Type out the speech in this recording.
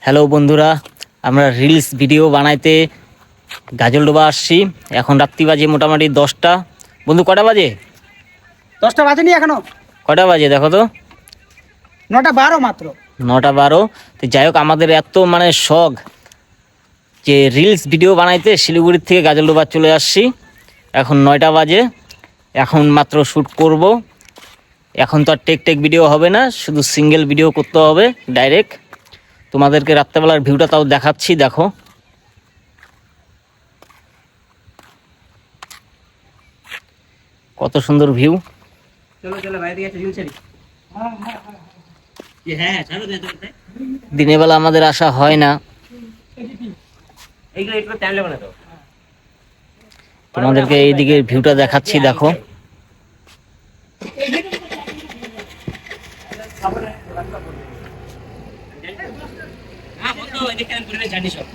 Hello বন্ধুরা, আমরা reels video বানাইতে গাজলডোবা আসছি। এখন রাত্রি বাজে মোটামুটি 10টা। বন্ধু কটা বাজে? 10টা বাজেনি এখনো। কটা বাজে দেখো তো? 9টা 12 মাত্র। 9টা 12। তো যাই হোক, আমাদের এত শখ যে রিলস ভিডিও বানাইতে শিলিগুড়ির থেকে গাজলডোবা চলে আসছি। এখন 9টা বাজে, এখন মাত্র শ্যুট করব। এখন তো আর টেক ভিডিও হবে না, শুধু সিঙ্গেল ভিডিও করতে হবে ডাইরেক্ট। তোমাদেরকে রাত্রেবেলার ভিউটা তাও দেখাচ্ছি, দেখো কত সুন্দর ভিউ। দিনের বেলা আমাদের আসা হয় না, তোমাদেরকে এইদিকে ভিউটা দেখাচ্ছি, দেখো। জানি সব